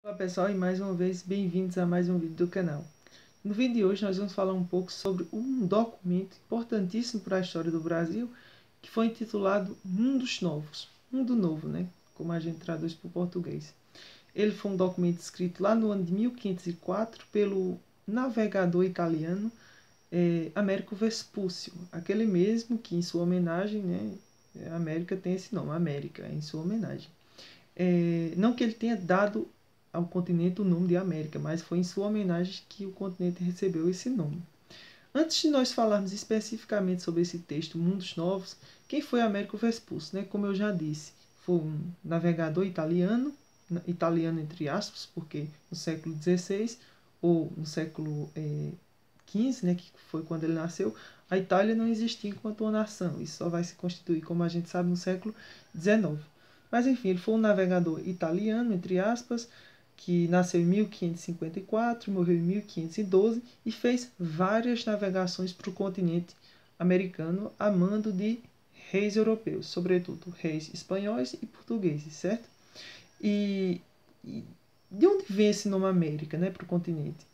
Olá pessoal, e mais uma vez bem-vindos a mais um vídeo do canal. No vídeo de hoje nós vamos falar um pouco sobre um documento importantíssimo para a história do Brasil, que foi intitulado Mundos Novos, Mundo Novo, né? Como a gente traduz para o português. Ele foi um documento escrito lá no ano de 1504 pelo navegador italiano Américo Vespúcio, aquele mesmo que em sua homenagem, né, a América tem esse nome, América, em sua homenagem. Não que ele tenha dado ao continente o nome de América, mas foi em sua homenagem que o continente recebeu esse nome. Antes de nós falarmos especificamente sobre esse texto, Mundos Novos, quem foi Américo Vespúcio? Né? Como eu já disse, foi um navegador italiano, italiano entre aspas, porque no século XVI ou no século XV, né, que foi quando ele nasceu, a Itália não existia enquanto uma nação. Isso só vai se constituir, como a gente sabe, no século XIX. Mas enfim, ele foi um navegador italiano, entre aspas, que nasceu em 1554, morreu em 1512 e fez várias navegações para o continente americano a mando de reis europeus, sobretudo reis espanhóis e portugueses, certo? E de onde vem esse nome América, né, para o continente?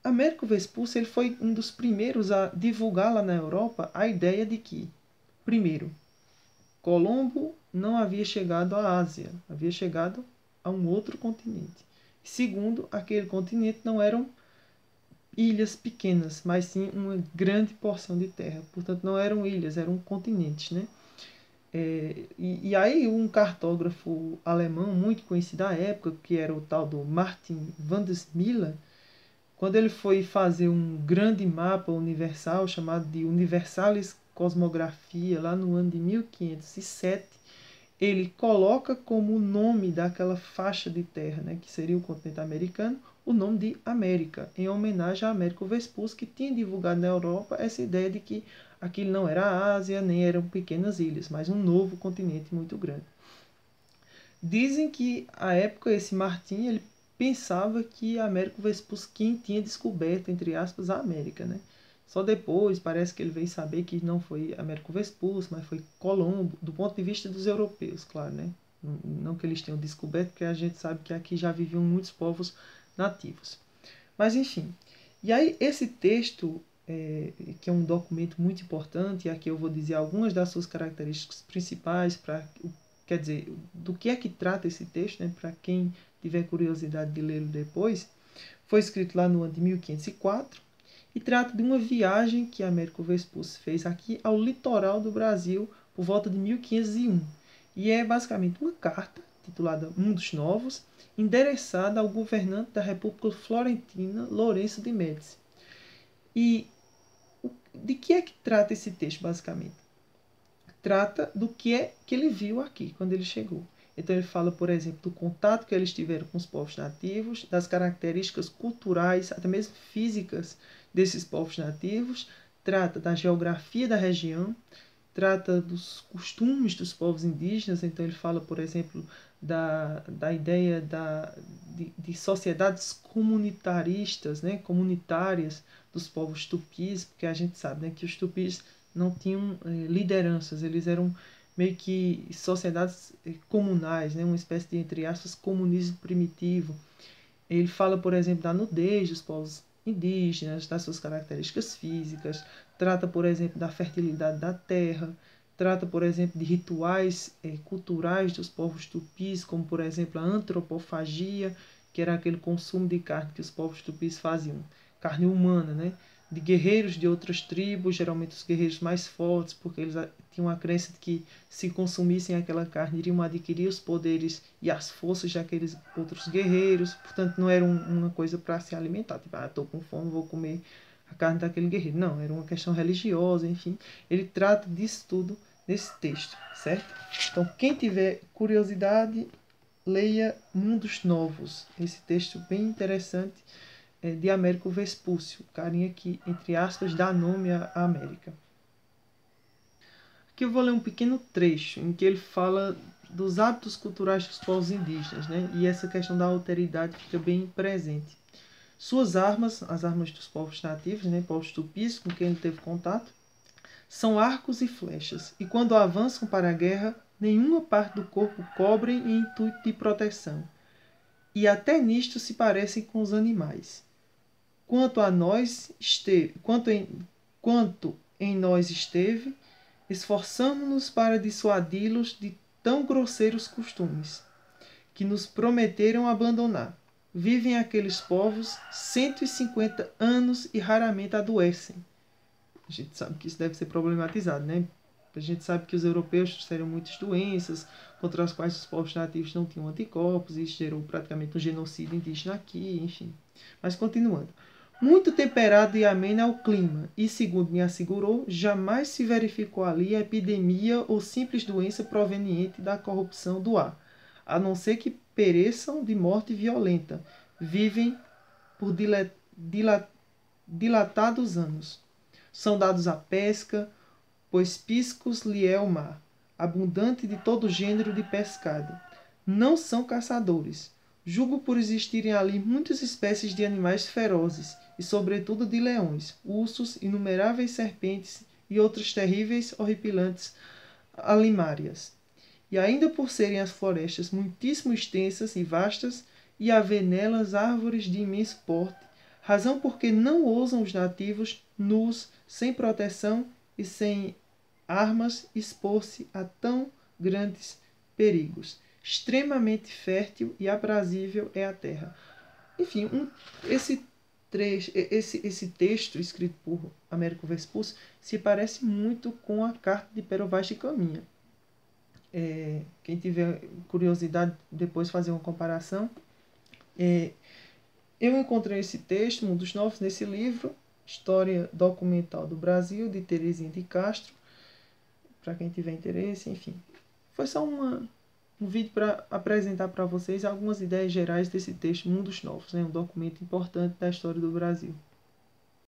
Américo Vespucci ele foi um dos primeiros a divulgar lá na Europa a ideia de que, primeiro, Colombo não havia chegado à Ásia, havia chegado a um outro continente. Segundo, aquele continente não eram ilhas pequenas, mas sim uma grande porção de terra. Portanto, não eram ilhas, eram continentes, né? E aí um cartógrafo alemão muito conhecido à época, que era o tal do Martin van der Smiller, quando ele foi fazer um grande mapa universal chamado de Universalis Cosmographia, lá no ano de 1507, ele coloca como nome daquela faixa de terra, né, que seria o continente americano, o nome de América, em homenagem a Américo Vespucci, que tinha divulgado na Europa essa ideia de que aquilo não era a Ásia, nem eram pequenas ilhas, mas um novo continente muito grande. Dizem que, à época, esse Martin ele pensava que Américo Vespucci quem tinha descoberto, entre aspas, a América, né? Só depois parece que ele veio saber que não foi Américo Vespucci, mas foi Colombo, do ponto de vista dos europeus, claro, né? Não que eles tenham descoberto, porque a gente sabe que aqui já viviam muitos povos nativos. Mas enfim, e aí esse texto, que é um documento muito importante, e aqui eu vou dizer algumas das suas características principais, quer dizer, do que é que trata esse texto, né, para quem tiver curiosidade de lê-lo depois, foi escrito lá no ano de 1504 e trata de uma viagem que Américo Vespucci fez aqui ao litoral do Brasil por volta de 1501. E é basicamente uma carta titulada Mundos Novos, endereçada ao governante da República Florentina, Lourenço de Médici. E de que é que trata esse texto, basicamente? Trata do que é que ele viu aqui, quando ele chegou. Então ele fala, por exemplo, do contato que eles tiveram com os povos nativos, das características culturais, até mesmo físicas desses povos nativos, trata da geografia da região, trata dos costumes dos povos indígenas. Então ele fala, por exemplo, da ideia de sociedades comunitaristas, né, comunitárias dos povos tupis, porque a gente sabe, né, que os tupis não tinham lideranças, eles eram meio que sociedades comunais, né, uma espécie de, entre aspas, comunismo primitivo. Ele fala, por exemplo, da nudez dos povos indígenas, das suas características físicas, trata, por exemplo, da fertilidade da terra, trata, por exemplo, de rituais culturais dos povos tupis, como, por exemplo, a antropofagia, que era aquele consumo de carne que os povos tupis faziam, carne humana, né? De guerreiros de outras tribos, geralmente os guerreiros mais fortes, porque eles tinham a crença de que se consumissem aquela carne iriam adquirir os poderes e as forças daqueles outros guerreiros. Portanto, não era uma coisa para se alimentar, tipo, estou com fome, vou comer a carne daquele guerreiro. Não, era uma questão religiosa, enfim. Ele trata disso tudo nesse texto, certo? Então, quem tiver curiosidade, leia Mundos Novos, esse texto bem interessante de Américo Vespúcio, o carinha que, entre aspas, dá nome à América. Aqui eu vou ler um pequeno trecho em que ele fala dos hábitos culturais dos povos indígenas, né? E essa questão da alteridade fica bem presente. Suas armas, as armas dos povos nativos, né, povos tupis com quem ele teve contato, são arcos e flechas, e quando avançam para a guerra, nenhuma parte do corpo cobrem em intuito de proteção. e até nisto se parecem com os animais. Quanto a nós esteve, quanto em nós esteve, esforçamo-nos para dissuadi-los de tão grosseiros costumes, que nos prometeram abandonar. Vivem aqueles povos 150 anos e raramente adoecem. A gente sabe que isso deve ser problematizado, né? A gente sabe que os europeus trouxeram muitas doenças, contra as quais os povos nativos não tinham anticorpos, e isso gerou praticamente um genocídio indígena aqui, enfim. Mas continuando. Muito temperado e ameno é o clima, e segundo me assegurou, jamais se verificou ali epidemia ou simples doença proveniente da corrupção do ar, a não ser que pereçam de morte violenta. Vivem por dilatados anos. São dados à pesca, pois piscos lhe é o mar, abundante de todo gênero de pescado. Não são caçadores. Julgo por existirem ali muitas espécies de animais ferozes, e sobretudo de leões, ursos, inumeráveis serpentes e outras terríveis, horripilantes alimárias. E ainda por serem as florestas muitíssimo extensas e vastas, e haver nelas árvores de imenso porte, razão porque não ousam os nativos, nus, sem proteção e sem armas, expor-se a tão grandes perigos. Extremamente fértil e aprazível é a terra. Enfim, esse texto escrito por Américo Vespucci se parece muito com a carta de Pero Vaz de Caminha. Quem tiver curiosidade depois fazer uma comparação, eu encontrei esse texto, Mundos Novos, nesse livro, História Documental do Brasil, de Terezinha de Castro, para quem tiver interesse, enfim. Foi só um vídeo para apresentar para vocês algumas ideias gerais desse texto, Mundos Novos, um documento importante da história do Brasil.